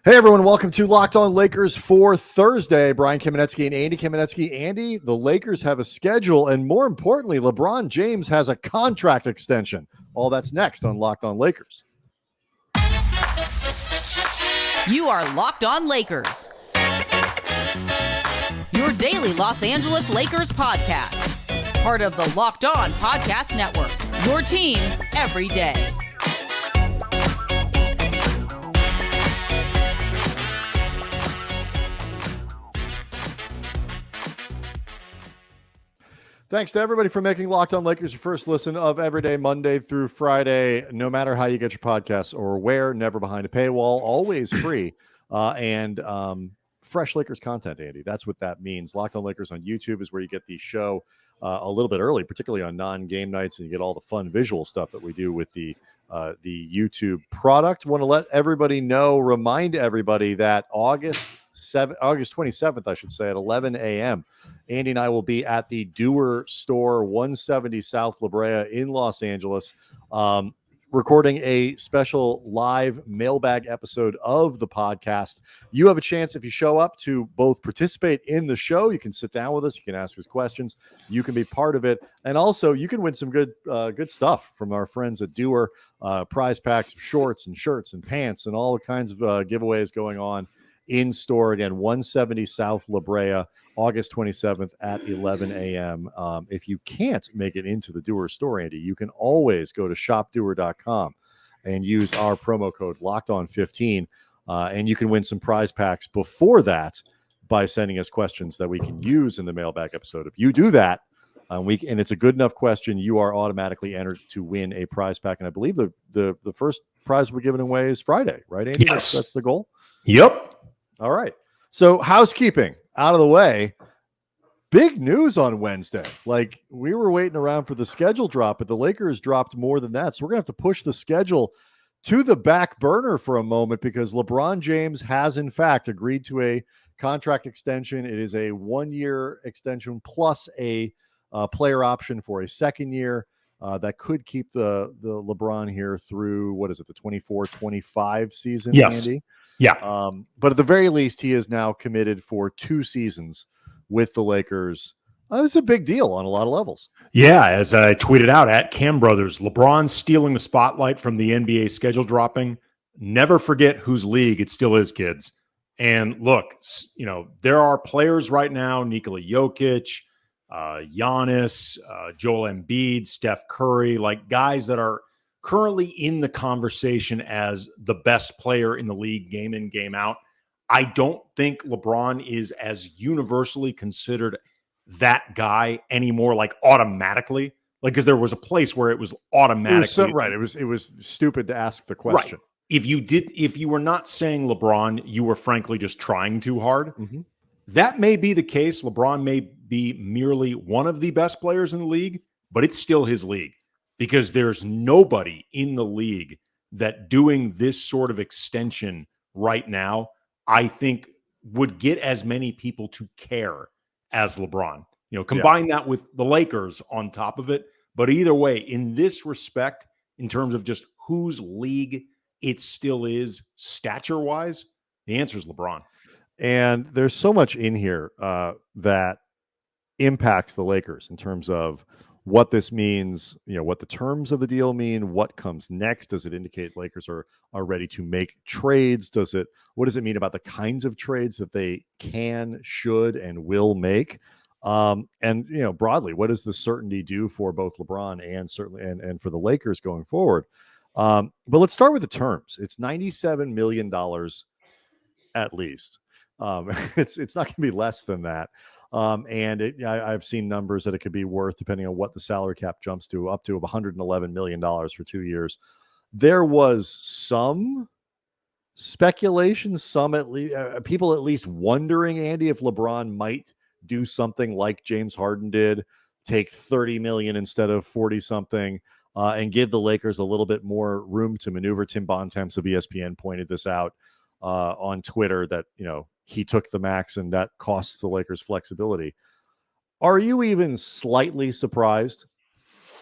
Hey everyone, welcome to Locked On Lakers for Thursday. Brian Kamenetsky and Andy Kamenetsky. Andy, the Lakers have a schedule, and more importantly, LeBron James has a contract extension. All that's next on Locked On Lakers. You are Locked On Lakers, your daily Los Angeles Lakers podcast. Part of the Locked On Podcast Network, your team every day. Thanks to everybody for making Locked On Lakers your first listen of every day, Monday through Friday, no matter how you get your podcasts or where, never behind a paywall, always free, and fresh Lakers content, Andy. That's what that means. Locked On Lakers on YouTube is where you get the show a little bit early, particularly on non-game nights, and you get all the fun visual stuff that we do with the YouTube product. Want to let everybody know, remind everybody that August 27th, I should say, at 11 a.m., Andy and I will be at the Doer Store, 170 South La Brea in Los Angeles, recording a special live mailbag episode of the podcast. You have a chance, if you show up, to both participate in the show. You can sit down with us. You can ask us questions. You can be part of it. And also, you can win some good stuff from our friends at Doer, prize packs of shorts and shirts and pants and all kinds of giveaways going on in store. Again, 170 South La Brea, August 27th at 11 a.m. If you can't make it into the Doer store, Andy, you can always go to shopdoer.com and use our promo code LOCKEDON15, and you can win some prize packs before that by sending us questions that we can use in the mailbag episode. If you do that, and it's a good enough question, you are automatically entered to win a prize pack. And I believe the first prize we're giving away is Friday, right, Andy? Yes. That's the goal? Yep. All right. So housekeeping out of the way. Big news on Wednesday. Like, we were waiting around for the schedule drop, but the Lakers dropped more than that. So we're going to have to push the schedule to the back burner for a moment because LeBron James has, in fact, agreed to a contract extension. It is a 1-year extension plus a player option for a second year that could keep the LeBron here through, what is it, the 24-25 season, Yes. Andy? Yeah. But at the very least, he is now committed for 2 seasons with the Lakers. It's a big deal on a lot of levels. Yeah. As I tweeted out at Cam Brothers, LeBron stealing the spotlight from the NBA schedule dropping. Never forget whose league it still is, kids. And look, there are players right now, Nikola Jokic, Giannis, Joel Embiid, Steph Curry, like guys that are currently in the conversation as the best player in the league, game in, game out. I don't think LeBron is as universally considered that guy anymore, like automatically, like, because there was a place where it was automatically Right. It was stupid to ask the question. Right. If you were not saying LeBron, you were frankly just trying too hard. Mm-hmm. That may be the case. LeBron may be merely one of the best players in the league, but it's still his league. Because there's nobody in the league that doing this sort of extension right now, I think, would get as many people to care as LeBron. Combine that with the Lakers on top of it. But either way, in this respect, in terms of just whose league it still is stature-wise, the answer is LeBron. And there's so much in here that impacts the Lakers in terms of what this means, what the terms of the deal mean, what comes next. Does it indicate Lakers are ready to make trades? What does it mean about the kinds of trades that they can, should, and will make? And broadly, what does the certainty do for both LeBron and certainly and for the Lakers going forward? But let's start with the terms. It's $97 million at least. It's not going to be less than that. And I've seen numbers that it could be worth, depending on what the salary cap jumps to, up to $111 million for 2 years. There was some speculation, people at least wondering, Andy, if LeBron might do something like James Harden did, take $30 million instead of 40 something, and give the Lakers a little bit more room to maneuver. Tim Bontemps of ESPN pointed this out on Twitter that, he took the max and that costs the Lakers flexibility. Are you even slightly surprised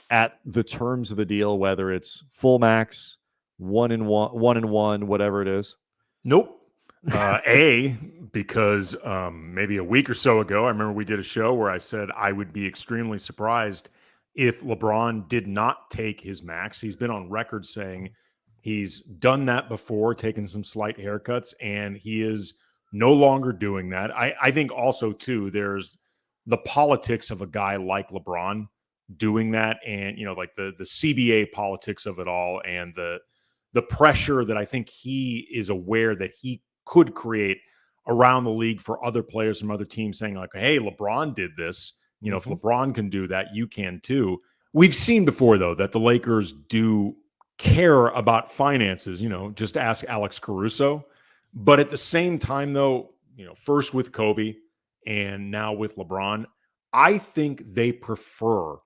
at the terms of the deal, whether it's full max, one and one, whatever it is? Nope. Because maybe a week or so ago, I remember we did a show where I said I would be extremely surprised if LeBron did not take his max. He's been on record saying he's done that before, taken some slight haircuts, and he is no longer doing that. I think also, too, there's the politics of a guy like LeBron doing that, and, like the CBA politics of it all, and the pressure that I think he is aware that he could create around the league for other players from other teams saying like, hey, LeBron did this. If LeBron can do that, you can too. We've seen before, though, that the Lakers do care about finances. Just ask Alex Caruso. But at the same time, though, first with Kobe and now with LeBron, I think they prefer,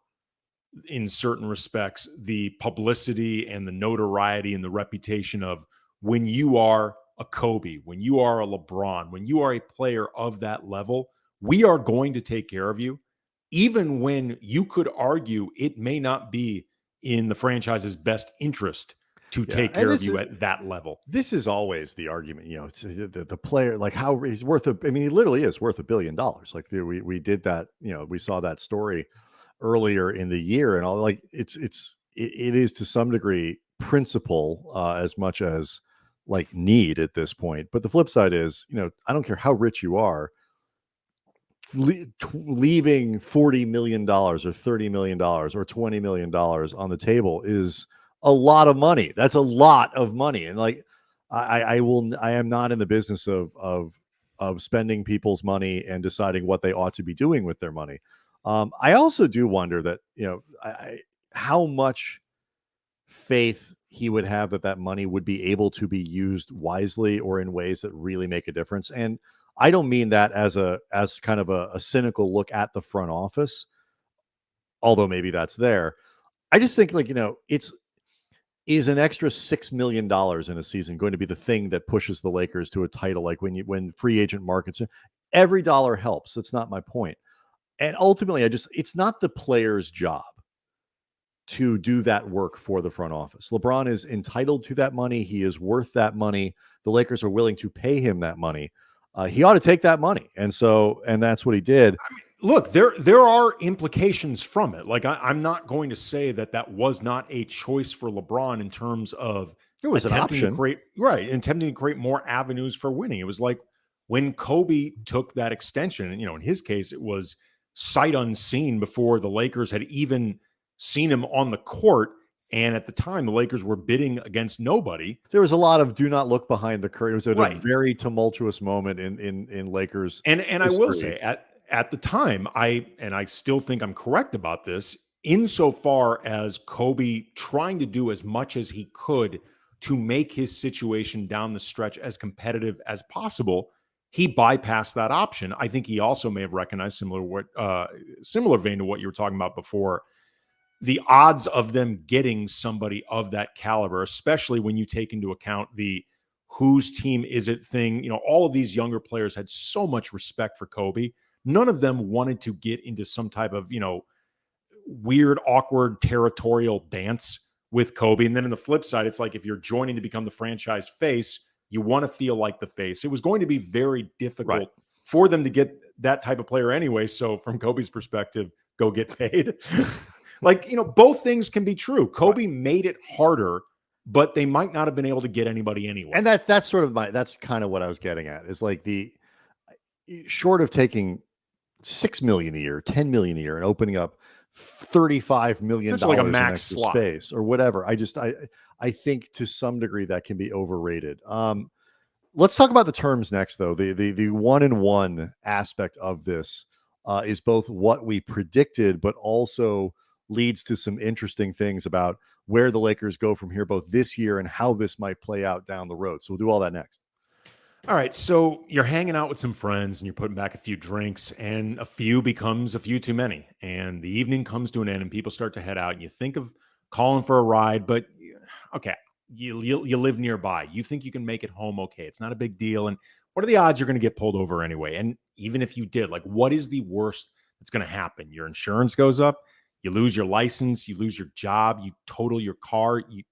in certain respects, the publicity and the notoriety and the reputation of when you are a Kobe, when you are a LeBron, when you are a player of that level, we are going to take care of you, even when you could argue it may not be in the franchise's best interest to take care of you at that level. This is always the argument, it's the player, like how he's worth he literally is worth $1 billion. Like we did that, we saw that story earlier in the year, and all, like it is to some degree principle as much as like need at this point. But the flip side is, I don't care how rich you are, leaving $40 million or $30 million or $20 million on the table is a lot of money. That's a lot of money. And like, I am not in the business of spending people's money and deciding what they ought to be doing with their money. I also do wonder that, how much faith he would have that money would be able to be used wisely or in ways that really make a difference. And I don't mean that as kind of a cynical look at the front office, although maybe that's there. I just think, like, is an extra $6 million in a season going to be the thing that pushes the Lakers to a title? Like when free agent markets, every dollar helps. That's not my point. And ultimately, it's not the player's job to do that work for the front office. LeBron is entitled to that money. He is worth that money. The Lakers are willing to pay him that money. He ought to take that money. And that's what he did. I mean, look, there are implications from it. Like, I'm not going to say that was not a choice for LeBron in terms of it was an option, attempting to create more avenues for winning. It was like when Kobe took that extension, and, in his case, it was sight unseen before the Lakers had even seen him on the court. And at the time, the Lakers were bidding against nobody. There was a lot of do not look behind the curtain. It was a very tumultuous moment in Lakers. And I will say at the time, I still think I'm correct about this, insofar as Kobe trying to do as much as he could to make his situation down the stretch as competitive as possible, he bypassed that option. I think he also may have recognized, similar vein to what you were talking about before, the odds of them getting somebody of that caliber, especially when you take into account the whose team is it thing. All of these younger players had so much respect for Kobe. None of them wanted to get into some type of, weird, awkward, territorial dance with Kobe. And then on the flip side, it's like if you're joining to become the franchise face, you want to feel like the face. It was going to be very difficult for them to get that type of player anyway. So from Kobe's perspective, go get paid. Like, both things can be true. Kobe made it harder, but they might not have been able to get anybody anyway. And that's kind of what I was getting at, is like short of taking $6 million a year, $10 million a year, and opening up $35 million like a in max extra space or whatever. I think to some degree that can be overrated. Let's talk about the terms next, though. The 1-and-1 aspect of this is both what we predicted, but also leads to some interesting things about where the Lakers go from here, both this year and how this might play out down the road. So we'll do all that next. All right. So you're hanging out with some friends and you're putting back a few drinks, and a few becomes a few too many. And the evening comes to an end and people start to head out, and you think of calling for a ride, but okay, you live nearby. You think you can make it home. Okay. It's not a big deal. And what are the odds you're going to get pulled over anyway? And even if you did, like, what is the worst that's going to happen? Your insurance goes up. You lose your license, you lose your job, you total your car, you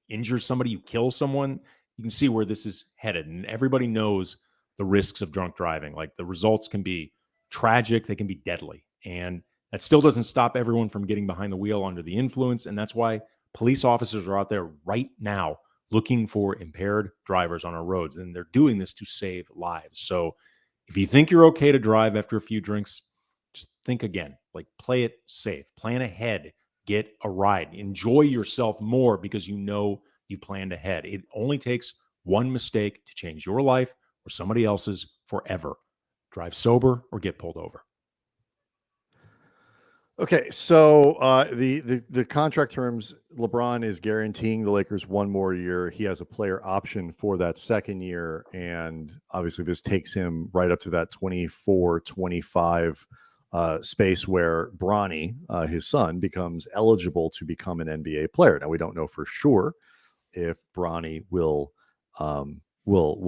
injure somebody, you kill someone. you can see where this is headed. And everybody knows the risks of drunk driving. Like, the results can be tragic, they can be deadly. And that still doesn't stop everyone from getting behind the wheel under the influence. And that's why police officers are out there right now looking for impaired drivers on our roads. And they're doing this to save lives. So if you think you're okay to drive after a few drinks, just think again. Like, play it safe, plan ahead, get a ride, enjoy yourself more because you know you planned ahead. It only takes one mistake to change your life or somebody else's forever. Drive sober or get pulled over. Okay, so the contract terms, LeBron is guaranteeing the Lakers one more year. He has a player option for that second year, and obviously this takes him right up to that 24-25 space where Bronny, his son, becomes eligible to become an NBA player. Now, we don't know for sure if Bronny will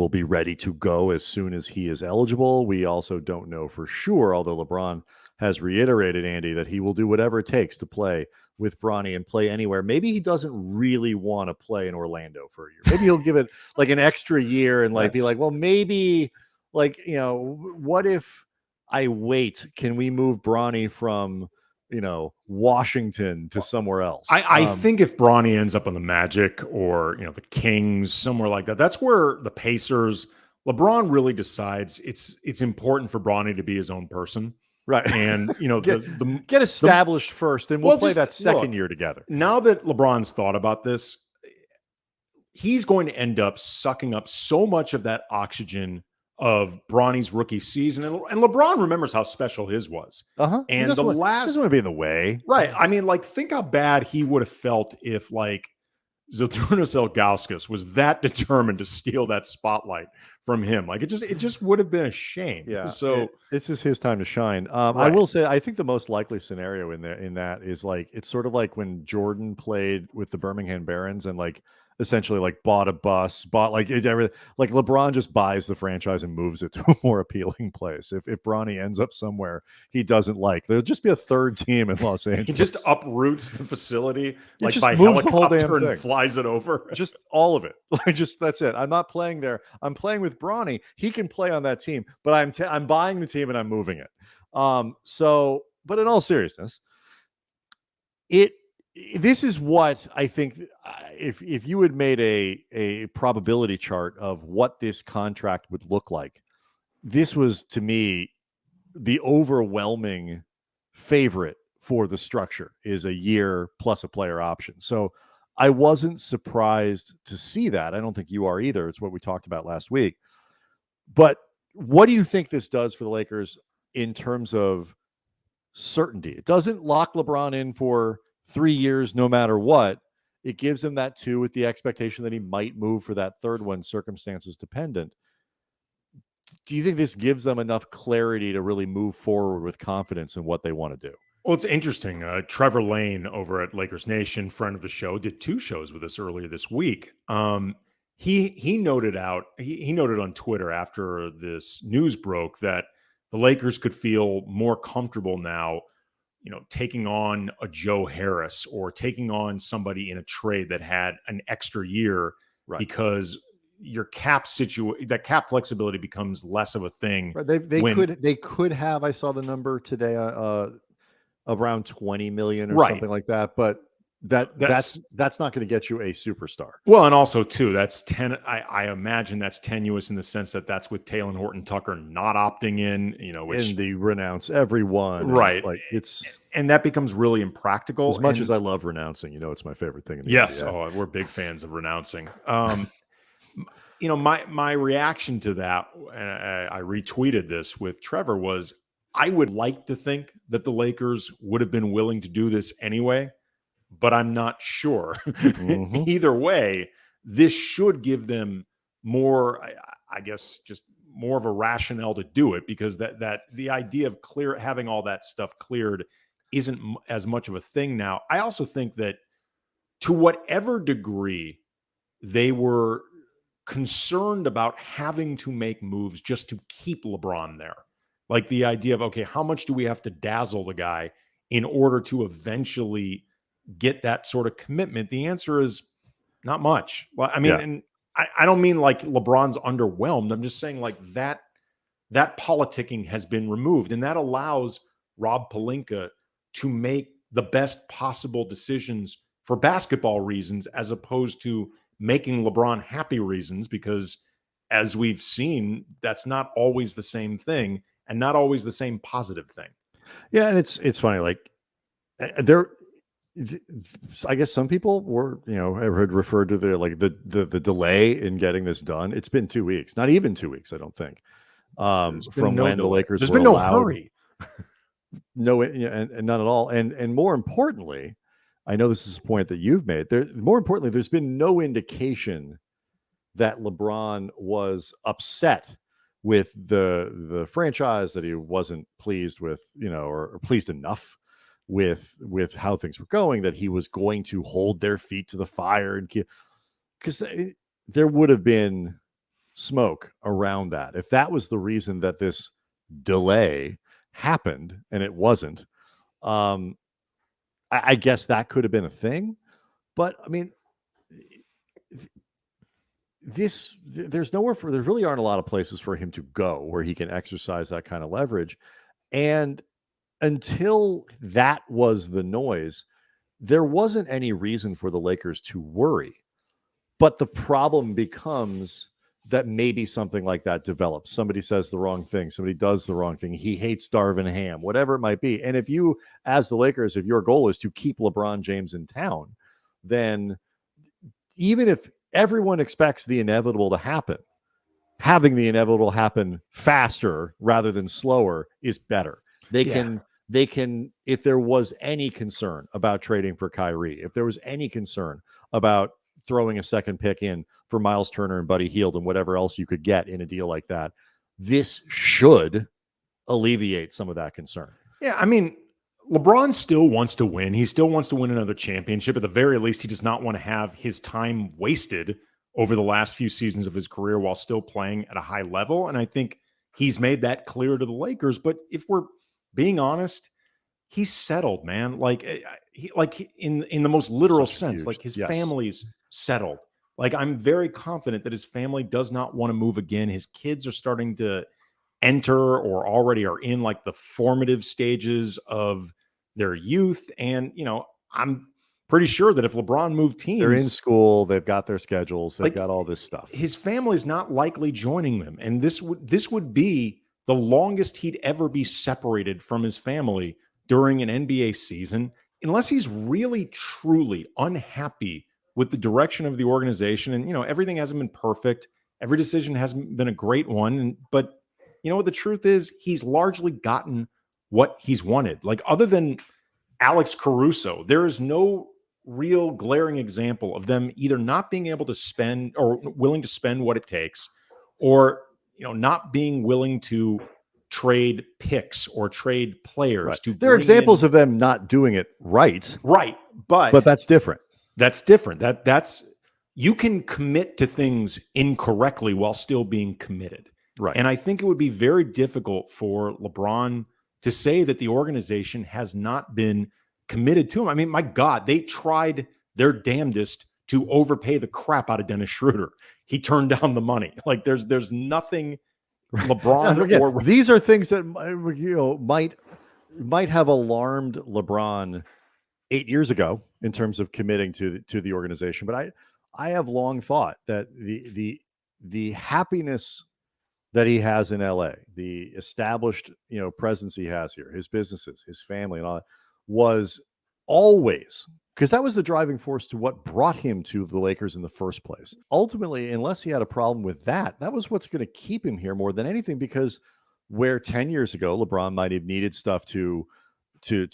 be ready to go as soon as he is eligible. We also don't know for sure, although LeBron has reiterated, Andy, that he will do whatever it takes to play with Bronny and play anywhere. Maybe he doesn't really want to play in Orlando for a year. Maybe he'll give it like an extra year and be like, well, maybe what if I wait? Can we move Bronny from, Washington to somewhere else? I think if Bronny ends up on the Magic or, the Kings, somewhere like that, that's where the Pacers, LeBron really decides it's important for Bronny to be his own person. Right. And, get established first, and we'll play that second year together. Now that LeBron's thought about this, he's going to end up sucking up so much of that oxygen of Bronny's rookie season. And LeBron remembers how special his was. Uh-huh. And doesn't want to be in the way. Right. I mean, think how bad he would have felt if, Zydrunas Ilgauskas was that determined to steal that spotlight from him. It just would have been a shame. Yeah. So this is his time to shine. Right. I will say, I think the most likely scenario in that is it's sort of like when Jordan played with the Birmingham Barons and essentially bought a bus, everything. LeBron just buys the franchise and moves it to a more appealing place. If Bronny ends up somewhere he doesn't there'll just be a third team in Los Angeles. He just uproots the facility, just by moves the whole helicopter damn and flies it over. Just all of it. That's it. I'm not playing there. I'm playing with Bronny. He can play on that team, but I'm buying the team and I'm moving it. But in all seriousness, this is what I think. If you had made a probability chart of what this contract would look like, this was, to me, the overwhelming favorite for the structure is a year plus a player option. So I wasn't surprised to see that. I don't think you are either. It's what we talked about last week. But what do you think this does for the Lakers in terms of certainty? It doesn't lock LeBron in for 3 years no matter what. It gives him that 2 with the expectation that he might move for that third one, circumstances dependent. Do you think this gives them enough clarity to really move forward with confidence in what they want to do? Well, it's interesting. Trevor Lane over at Lakers Nation, friend of the show, did 2 shows with us earlier this week. He noted on Twitter after this news broke that the Lakers could feel more comfortable now, taking on a Joe Harris or taking on somebody in a trade that had an extra year, right? Because your that cap flexibility becomes less of a thing. Right. They could have, I saw the number today, around 20 million or something like that, but that's not going to get you a superstar. Well, and also too, that's 10. I imagine that's tenuous in the sense that that's with Taylor Horton Tucker not opting in, which in the renounce everyone, right? And that becomes really impractical. As much as I love renouncing, it's my favorite thing in the yes, NBA. We're big fans of renouncing. My reaction to that, and I retweeted this with Trevor, was I would like to think that the Lakers would have been willing to do this anyway, but I'm not sure. Mm-hmm. Either way, this should give them more, I guess, just more of a rationale to do it, because that the idea of having all that stuff cleared isn't as much of a thing now. I also think that to whatever degree they were concerned about having to make moves just to keep LeBron there, like the idea of, okay, how much do we have to dazzle the guy in order to eventually get that sort of commitment? The answer is not much. Well, I mean, and I don't mean like LeBron's underwhelmed. I'm just saying like that politicking has been removed, and that allows Rob Pelinka to make the best possible decisions for basketball reasons, as opposed to making LeBron happy reasons, because as we've seen, that's not always the same thing and not always the same positive thing. Yeah. And it's funny, like there, I guess some people were, I heard referred to the delay in getting this done. It's been 2 weeks, not even 2 weeks, I don't think, from no when the delay. Lakers There's were been no allowed. hurry. No, and none at all. And more importantly, I know this is a point that you've made. More importantly, there's been no indication that LeBron was upset with the franchise, that he wasn't pleased with, or pleased enough with how things were going, that he was going to hold their feet to the fire, and because there would have been smoke around that if that was the reason that this delay happened, and it wasn't. I guess that could have been a thing, but I mean, there's nowhere there really aren't a lot of places for him to go where he can exercise that kind of leverage. And until that was the noise, there wasn't any reason for the Lakers to worry. But the problem becomes that maybe something like that develops. Somebody says the wrong thing. Somebody does the wrong thing. He hates Darvin Ham, whatever it might be. And if you, as the Lakers, if your goal is to keep LeBron James in town, then even if everyone expects the inevitable to happen, having the inevitable happen faster rather than slower is better. They can, if there was any concern about trading for Kyrie, if there was any concern about throwing a second pick in for Miles Turner and Buddy Hield and whatever else you could get in a deal like that, this should alleviate some of that concern. Yeah, I mean, LeBron still wants to win. He still wants to win another championship. At the very least, he does not want to have his time wasted over the last few seasons of his career while still playing at a high level. And I think he's made that clear to the Lakers. But if we're being honest, he's settled, man. Like in the most literal sense, like his family's settled. Like, I'm very confident that his family does not want to move again. His kids are starting to enter or already are in like the formative stages of their youth. And, I'm pretty sure that if LeBron moved teams, they're in school, they've got their schedules, they've got all this stuff. His family's not likely joining them. And this would be the longest he'd ever be separated from his family during an NBA season, unless he's really, truly unhappy with the direction of the organization. And, everything hasn't been perfect. Every decision hasn't been a great one. But you know what the truth is? He's largely gotten what he's wanted. Like, other than Alex Caruso, there is no real glaring example of them either not being able to spend or willing to spend what it takes, or, not being willing to trade picks or trade players. Right. There are examples of them not doing it right. Right. But that's different. That's different. That's you can commit to things incorrectly while still being committed. Right. And I think it would be very difficult for LeBron to say that the organization has not been committed to him. I mean, my God, they tried their damnedest to overpay the crap out of Dennis Schroeder. He turned down the money. Like, there's nothing LeBron or these are things that might have alarmed LeBron 8 years ago in terms of committing to the organization. But I have long thought that the happiness that he has in LA, the established presence he has here, his businesses, his family, and all that, was always, because that was the driving force to what brought him to the Lakers in the first place. Ultimately, unless he had a problem with that was what's going to keep him here more than anything, because where 10 years ago LeBron might have needed stuff to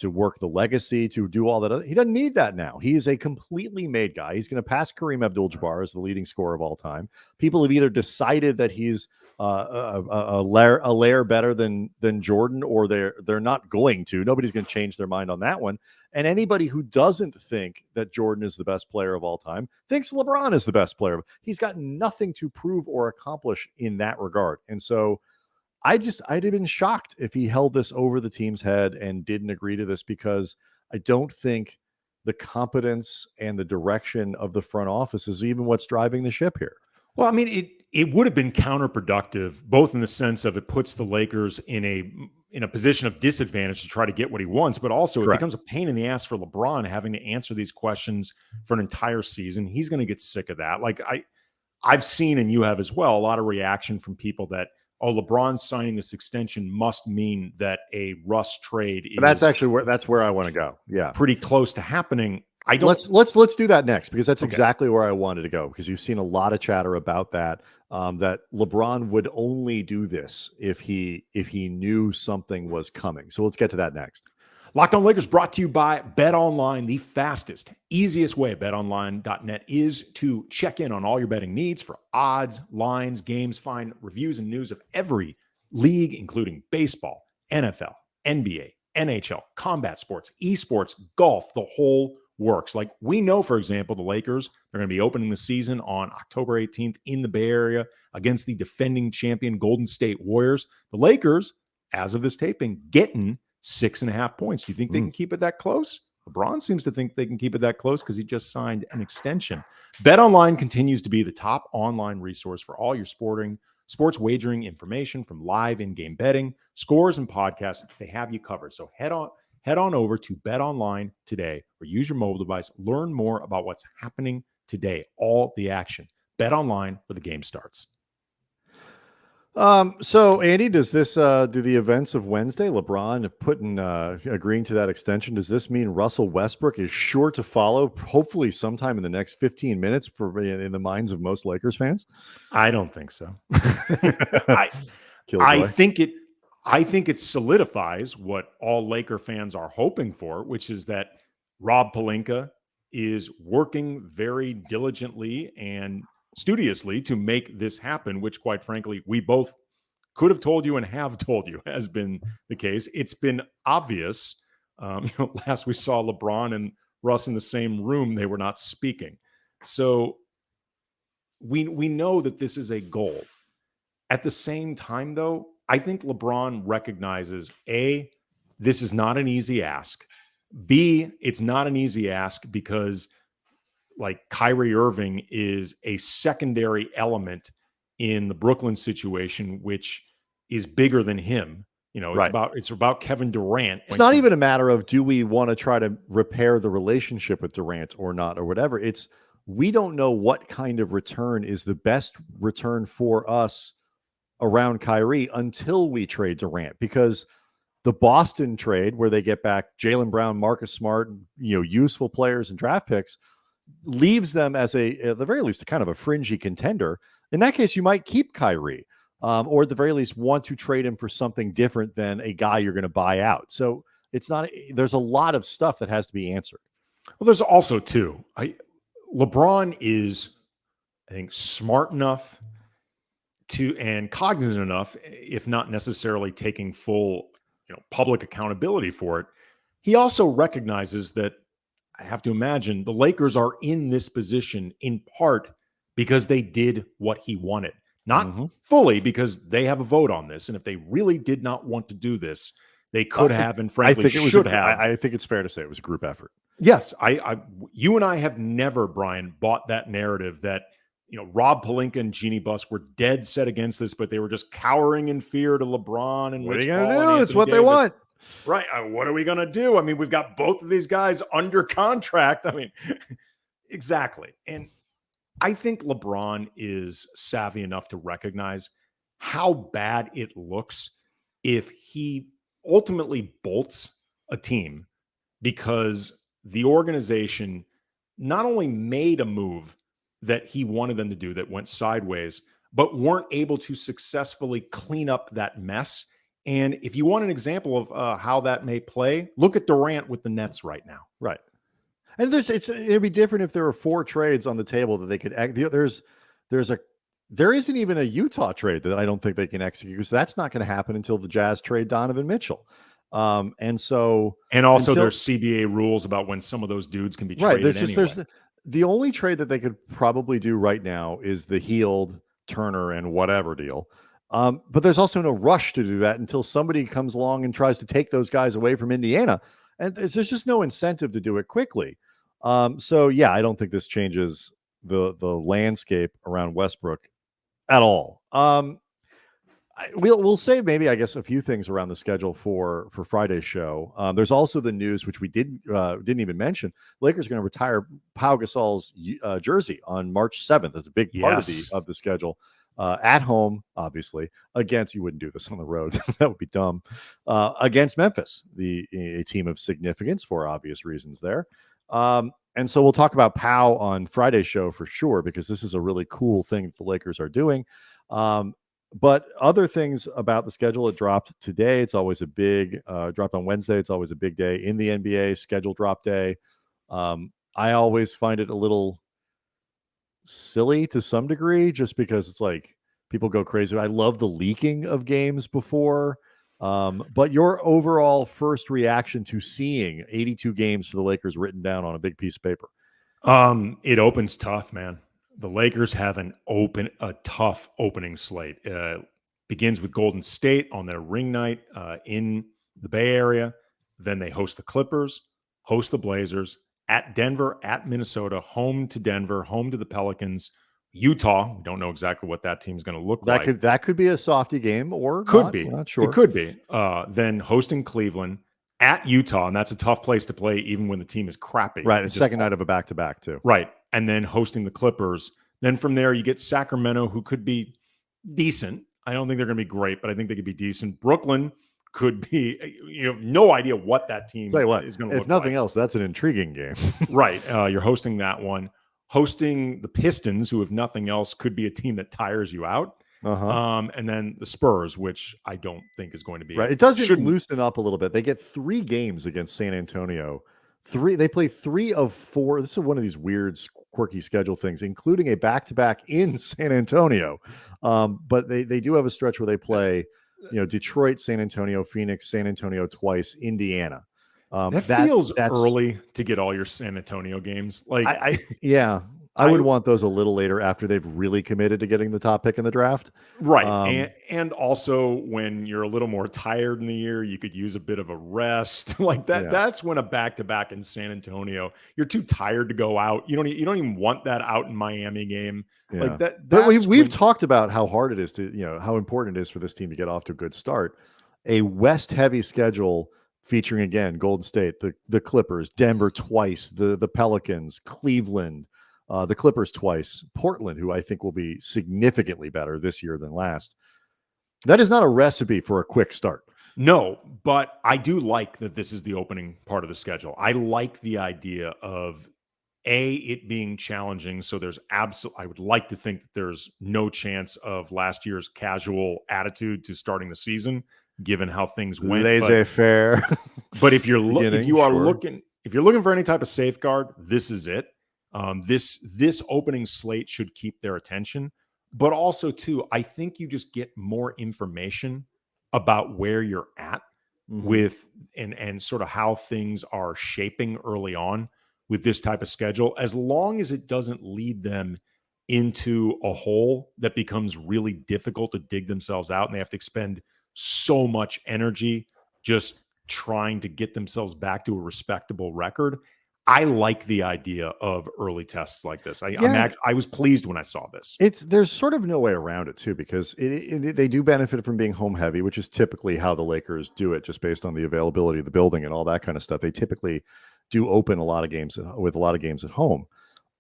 work the legacy, to do all that, he doesn't need that now. He is a completely made guy. He's going to pass Kareem Abdul-Jabbar as the leading scorer of all time. People have either decided that he's a layer better than Jordan, or they're not going to. Nobody's going to change their mind on that one. And anybody who doesn't think that Jordan is the best player of all time thinks LeBron is the best player. He's got nothing to prove or accomplish in that regard. And so I'd have been shocked if he held this over the team's head and didn't agree to this, because I don't think the competence and the direction of the front office is even what's driving the ship here. Well, I mean, it would have been counterproductive, both in the sense of it puts the Lakers in a position of disadvantage to try to get what he wants, but also Correct. it becomes a pain in the ass for LeBron having to answer these questions for an entire season. He's going to get sick of that. Like I've seen, and you have as well, a lot of reaction from people that, oh, LeBron signing this extension must mean that a Russ trade is That's actually where I want to go. Yeah, pretty close to happening. I don't. Let's do that next, because that's Okay. exactly where I wanted to go, because you've seen a lot of chatter about that. That LeBron would only do this if he knew something was coming. So let's get to that next. Locked On Lakers brought to you by BetOnline, the fastest, easiest way betonline.net is to check in on all your betting needs for odds, lines, games, find reviews and news of every league, including baseball, NFL, NBA, NHL, combat sports, esports, golf, the whole works. Like we know, for example, the Lakers, they're going to be opening the season on October 18th in the Bay Area against the defending champion Golden State Warriors. The Lakers, as of this taping, getting 6.5 points. Do you think they can keep it that close? LeBron seems to think they can keep it that close because he just signed an extension. BetOnline continues to be the top online resource for all your sports wagering information, from live in-game betting, scores, and podcasts. They have you covered. So head on over to BetOnline today, or use your mobile device. Learn more about what's happening today. All the action. BetOnline, where the game starts. So Andy, does this do the events of Wednesday, LeBron agreeing to that extension, does this mean Russell Westbrook is sure to follow, hopefully sometime in the next 15 minutes, in the minds of most Lakers fans? I don't think so. I think it solidifies what all Laker fans are hoping for, which is that Rob Pelinka is working very diligently and studiously to make this happen, which quite frankly, we both could have told you and have told you has been the case. It's been obvious. Last we saw LeBron and Russ in the same room, they were not speaking. So we know that this is a goal. At the same time, though, I think LeBron recognizes, A, this is not an easy ask. B, it's not an easy ask because like Kyrie Irving is a secondary element in the Brooklyn situation, which is bigger than him. It's about Kevin Durant. It's not even a matter of, do we want to try to repair the relationship with Durant or not, or whatever. It's, we don't know what kind of return is the best return for us around Kyrie until we trade Durant, because the Boston trade, where they get back Jaylen Brown, Marcus Smart, useful players and draft picks, leaves them as at the very least, a kind of a fringy contender. In that case, you might keep Kyrie, or at the very least want to trade him for something different than a guy you're going to buy out. So it's not, there's a lot of stuff that has to be answered. Well, there's also LeBron is, I think, smart enough and cognizant enough, if not necessarily taking full, public accountability for it. He also recognizes that, I have to imagine, the Lakers are in this position in part because they did what he wanted. Not fully, because they have a vote on this. And if they really did not want to do this, they could have, and frankly should have. I think it's fair to say it was a group effort. Yes. You and I have never, Brian, bought that narrative that, Rob Pelinka and Jeannie Buss were dead set against this, but they were just cowering in fear to LeBron and what Rich are you Paul. Gonna do? It's what they want. Right. What are we going to do? I mean, we've got both of these guys under contract. I mean, exactly. And I think LeBron is savvy enough to recognize how bad it looks if he ultimately bolts a team because the organization not only made a move that he wanted them to do that went sideways, but weren't able to successfully clean up that mess. And if you want an example of how that may play, look at Durant with the Nets right now. Right. And it'd be different if there were 4 trades on the table that they could. There isn't even a Utah trade that I don't think they can execute, because that's not going to happen until the Jazz trade Donovan Mitchell. And also there's CBA rules about when some of those dudes can be traded. There's the only trade that they could probably do right now is the Hield, Turner, and whatever deal. But there's also no rush to do that until somebody comes along and tries to take those guys away from Indiana. And there's just no incentive to do it quickly. So yeah, I don't think this changes the landscape around Westbrook at all. We'll say maybe, I guess, a few things around the schedule for Friday's show. There's also the news, which we didn't even mention. Lakers are going to retire Pau Gasol's jersey on March 7th. That's a big part of the schedule. At home, obviously, against, you wouldn't do this on the road. That would be dumb. Against Memphis, a team of significance for obvious reasons there. And so we'll talk about Pau on Friday's show for sure, because this is a really cool thing that the Lakers are doing. But other things about the schedule, it dropped today. It's always a big, dropped on Wednesday. It's always a big day in the NBA, schedule drop day. I always find it a little silly to some degree, just because it's like people go crazy. I love the leaking of games before. But your overall first reaction to seeing 82 games for the Lakers written down on a big piece of paper? It opens tough, man. The Lakers have a tough opening slate. Begins with Golden State on their ring night in the Bay Area. Then they host the Clippers, host the Blazers, at Denver, at Minnesota, home to Denver, home to the Pelicans, Utah. We don't know exactly what that team's going to look like. That could be a softy game, or could not. be. We're not sure. It could be. Then hosting Cleveland, at Utah, and that's a tough place to play even when the team is crappy. Right, it's second night of a back-to-back too. Right, and then hosting the Clippers. Then from there, you get Sacramento, who could be decent. I don't think they're going to be great, but I think they could be decent. Brooklyn could be, you have no idea what that team is going to look like. If nothing else, that's an intriguing game. Right, you're hosting that one. Hosting the Pistons, who, if nothing else, could be a team that tires you out. And then the Spurs, which I don't think is going to be right. It doesn't loosen up a little bit. They get 3 games against San Antonio. They play 3 of 4. This is one of these weird, quirky schedule things, including a back-to-back in San Antonio. But they do have a stretch where they play, Detroit, San Antonio, Phoenix, San Antonio twice, Indiana. That feels early to get all your San Antonio games. Like, I would want those a little later after they've really committed to getting the top pick in the draft. Right. And also when you're a little more tired in the year, you could use a bit of a rest like that. Yeah. That's when a back-to-back in San Antonio, you're too tired to go out. You don't even want that out in Miami game. Yeah. Like that. But we've talked about how hard it is to, how important it is for this team to get off to a good start. A West heavy schedule featuring, again, Golden State, the Clippers, Denver twice, the Pelicans, Cleveland, the Clippers twice, Portland, who I think will be significantly better this year than last. That is not a recipe for a quick start. No, but I do like that this is the opening part of the schedule. I like the idea of it being challenging. So there's I would like to think that there's no chance of last year's casual attitude to starting the season, given how things went. Laissez-faire. But if you're looking for any type of safeguard, this is it. This opening slate should keep their attention, but also too, I think you just get more information about where you're at with and sort of how things are shaping early on with this type of schedule, as long as it doesn't lead them into a hole that becomes really difficult to dig themselves out, and they have to expend so much energy just trying to get themselves back to a respectable record. I like the idea of early tests like this. I was pleased when I saw this. There's sort of no way around it too, because they do benefit from being home heavy, which is typically how the Lakers do it, just based on the availability of the building and all that kind of stuff. They typically do open a lot of games with a lot of games at home.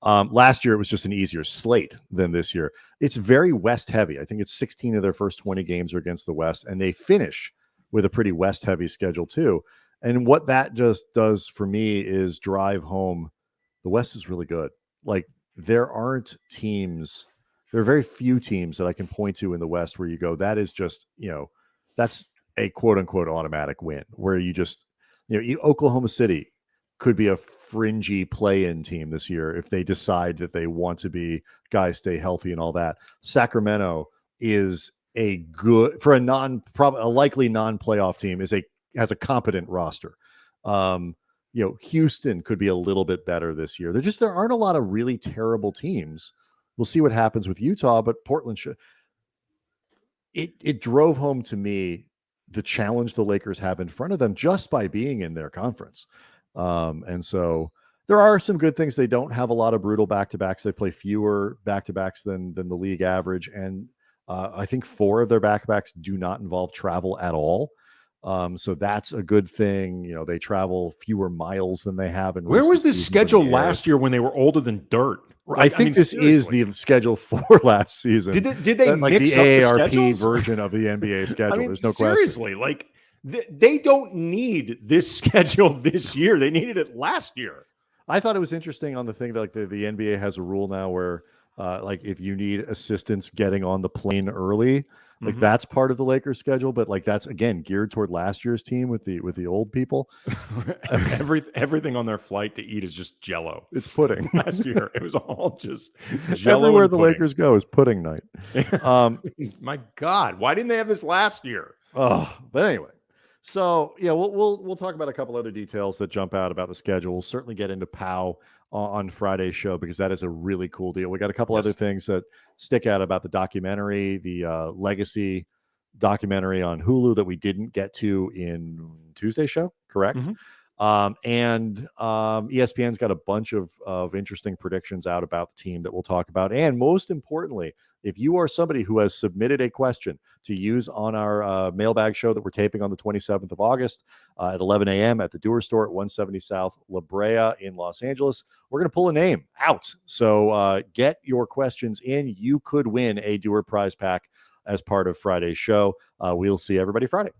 Last year, it was just an easier slate than this year. It's very West heavy. I think it's 16 of their first 20 games are against the West, and they finish with a pretty West heavy schedule too. And what that just does for me is drive home the West is really good. Like, there are very few teams that I can point to in the West where you go, that is just, that's a quote unquote automatic win, where you just, Oklahoma City could be a fringy play-in team this year if they decide that they want to be, guys stay healthy and all that. Sacramento is a good, for a likely non-playoff team, has a competent roster. Houston could be a little bit better this year. There aren't a lot of really terrible teams. We'll see what happens with Utah, but Portland should. It drove home to me the challenge the Lakers have in front of them just by being in their conference. And so There are some good things. They don't have a lot of brutal back-to-backs. They play fewer back-to-backs than the league average. And I think 4 of their back-to-backs do not involve travel at all. So that's a good thing. You know, they travel fewer miles than they have in Where was this seasons schedule in the air. last year when they were older than dirt? I think this seriously. is the schedule for last season. Did they like mix the up AARP the schedules? version of the NBA schedule? There's no seriously, question. like they don't need this schedule this year. They needed it last year. I thought it was interesting on the thing that like the NBA has a rule now where like if you need assistance getting on the plane early, like that's part of the Lakers schedule, but like that's again geared toward last year's team with the old people. Everything on their flight to eat is just Jello. It's pudding. Last year it was all just Jello. Everywhere and the pudding. Lakers go is pudding night. My God, why didn't they have this last year? Oh, but anyway. So yeah, we'll talk about a couple other details that jump out about the schedule. We'll certainly get into POW on Friday's show because that is a really cool deal. We got a couple other things that stick out about the documentary, the Legacy documentary on Hulu that we didn't get to in Tuesday's show, correct? And ESPN's got a bunch of interesting predictions out about the team that we'll talk about. And most importantly, if you are somebody who has submitted a question to use on our mailbag show that we're taping on the 27th of August at 11 a.m. at the Dewar Store at 170 South La Brea in Los Angeles, we're going to pull a name out. So get your questions in. You could win a Dewar prize pack as part of Friday's show. We'll see everybody Friday.